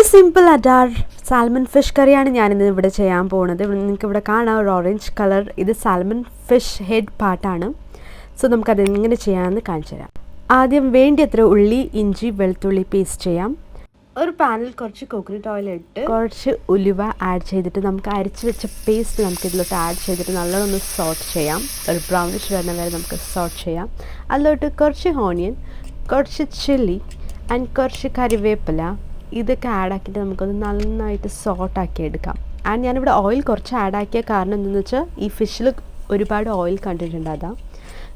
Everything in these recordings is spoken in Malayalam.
സിമ്പിൾ അഡാർ സാൽമൺ ഫിഷ് കറിയാണ് ഞാനിന്ന് ഇവിടെ ചെയ്യാൻ പോകുന്നത്. നിങ്ങൾക്ക് ഇവിടെ കാണാം ഒരു ഓറഞ്ച് കളർ. ഇത് സാൽമൺ ഫിഷ് ഹെഡ് പാർട്ടാണ്. സോ നമുക്കത് എങ്ങനെ ചെയ്യാമെന്ന് കാണിച്ചു തരാം. ആദ്യം വേണ്ടിയത്ര ഉള്ളി, ഇഞ്ചി, വെളുത്തുള്ളി പേസ്റ്റ് ചെയ്യാം. ഒരു പാനിൽ കുറച്ച് കോക്കനട്ട് ഓയിൽ ഇട്ട് കുറച്ച് ഉലുവ ആഡ് ചെയ്തിട്ട് നമുക്ക് അരച്ച് വെച്ച പേസ്റ്റ് നമുക്ക് ഇതിലോട്ട് ആഡ് ചെയ്തിട്ട് നല്ലോണം ഒന്ന് സോട്ട് ചെയ്യാം. ഒരു ബ്രൗണിഷ് വരുന്ന വരെ നമുക്ക് സോട്ട് ചെയ്യാം. അതിലോട്ട് കുറച്ച് ഓണിയൻ, കുറച്ച് ചില്ലി ആൻഡ് കുറച്ച് കറിവേപ്പില ഇതൊക്കെ ആഡാക്കിയിട്ട് നമുക്കൊന്ന് നന്നായിട്ട് സോട്ടാക്കി എടുക്കാം. ആൻഡ് ഞാനിവിടെ ഓയിൽ കുറച്ച് ആഡാക്കിയ കാരണം എന്താണെന്ന് വെച്ചാൽ ഈ ഫിഷിൽ ഒരുപാട് ഓയിൽ കണ്ടിട്ടുണ്ട്. അതാ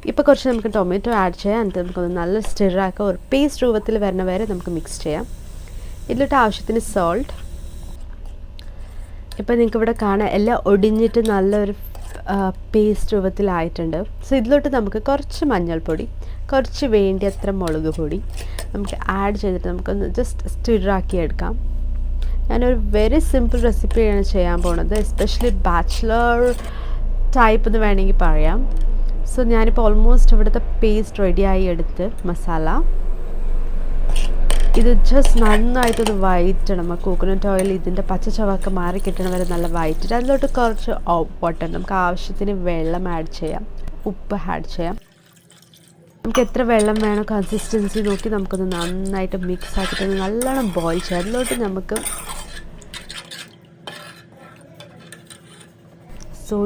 ഇപ്പോൾ കുറച്ച് നമുക്ക് ടൊമാറ്റോ ആഡ് ചെയ്യാം. എന്നിട്ട് നമുക്കൊന്ന് നല്ല സ്റ്റിറാക്കുക. ഒരു പേസ്റ്റ് രൂപത്തിൽ വരുന്ന വരെ നമുക്ക് മിക്സ് ചെയ്യാം. ഇതിലോട്ട് ആവശ്യത്തിന് സോൾട്ട്. ഇപ്പോൾ നിങ്ങൾക്ക് ഇവിടെ കാണാം എല്ലാം ഒടിഞ്ഞിട്ട് നല്ലൊരു പേസ്റ്റ് രൂപത്തിലായിട്ടുണ്ട്. സോ ഇതിലോട്ട് നമുക്ക് കുറച്ച് മഞ്ഞൾപ്പൊടി, കുറച്ച് വേണ്ടിയത്ര മുളക് പൊടി നമുക്ക് ആഡ് ചെയ്തിട്ട് നമുക്കൊന്ന് ജസ്റ്റ് സ്റ്റിറാക്കി എടുക്കാം. ഞാനൊരു വെരി സിമ്പിൾ റെസിപ്പിയാണ് ചെയ്യാൻ പോകുന്നത്. എസ്പെഷ്യലി ബാച്ച്ലർ ടൈപ്പ് എന്ന് വേണമെങ്കിൽ പറയാം. സോ ഞാനിപ്പോൾ ഓൾമോസ്റ്റ് ഇവിടുത്തെ പേസ്റ്റ് റെഡിയായി എടുത്ത് മസാല ഇത് ജസ്റ്റ് നന്നായിട്ടൊന്ന് വഴറ്റണം. കോക്കനട്ട് ഓയിൽ ഇതിൻ്റെ പച്ച ചവക്ക മാറി കിട്ടണ വരെ നല്ല വഴറ്റിട്ട് അതിലോട്ട് കുറച്ച് വാട്ടർ, നമുക്ക് ആവശ്യത്തിന് വെള്ളം ആഡ് ചെയ്യാം, ഉപ്പ് ആഡ് ചെയ്യാം. നമുക്ക് എത്ര വെള്ളം വേണോ കൺസിസ്റ്റൻസി നോക്കി നമുക്കൊന്ന് നന്നായിട്ട് മിക്സ് ആക്കിയിട്ട് നല്ലോണം ബോയിൽ ചെയ്യാം. അതിലോട്ട് നമുക്ക്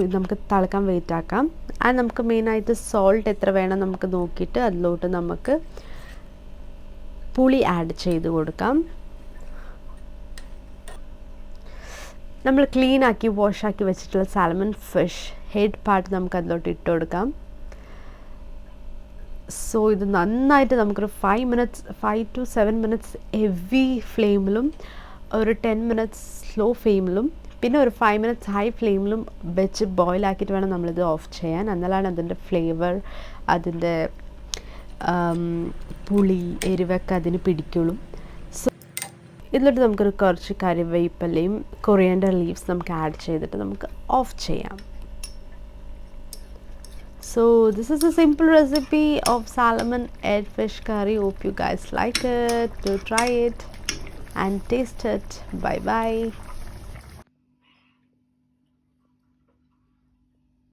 ഇത് നമുക്ക് തിളക്കാൻ വെയിറ്റ് ആക്കാം. ആൻഡ് നമുക്ക് മെയിനായിട്ട് സോൾട്ട് എത്ര വേണം നമുക്ക് നോക്കിയിട്ട് അതിലോട്ട് നമുക്ക് പുളി ആഡ് ചെയ്ത് കൊടുക്കാം. നമ്മൾ ക്ലീൻ ആക്കി വാഷാക്കി വെച്ചിട്ടുള്ള സാൽമൺ ഫിഷ് ഹെഡ് പാർട്ട് നമുക്ക് അതിലോട്ട് ഇട്ട് കൊടുക്കാം. സോ ഇത് നന്നായിട്ട് നമുക്കൊരു 5 to 7 മിനിറ്റ്സ് ഹെവി ഫ്ലെയിമിലും ഒരു 10 മിനിറ്റ്സ് സ്ലോ ഫ്ലെയിമിലും പിന്നെ ഒരു 5 മിനിറ്റ്സ് ഹൈ ഫ്ലെയിമിലും വെച്ച് ബോയിലാക്കിയിട്ട് വേണം നമ്മളിത് ഓഫ് ചെയ്യാൻ. എന്നാലാണ് അതിൻ്റെ ഫ്ലേവർ, അതിൻ്റെ പുളി, എരിവൊക്കെ അതിന് പിടിക്കുള്ളൂ. സോ ഇതിലോട്ട് നമുക്കൊരു കുറച്ച് കറിവേപ്പിലയും കൊറിയാൻഡർ ലീവ്സ് നമുക്ക് ആഡ് ചെയ്തിട്ട് നമുക്ക് ഓഫ് ചെയ്യാം. So this is a simple recipe of salmon and fish curry. Hope you guys like it. Do try it and taste it. Bye bye.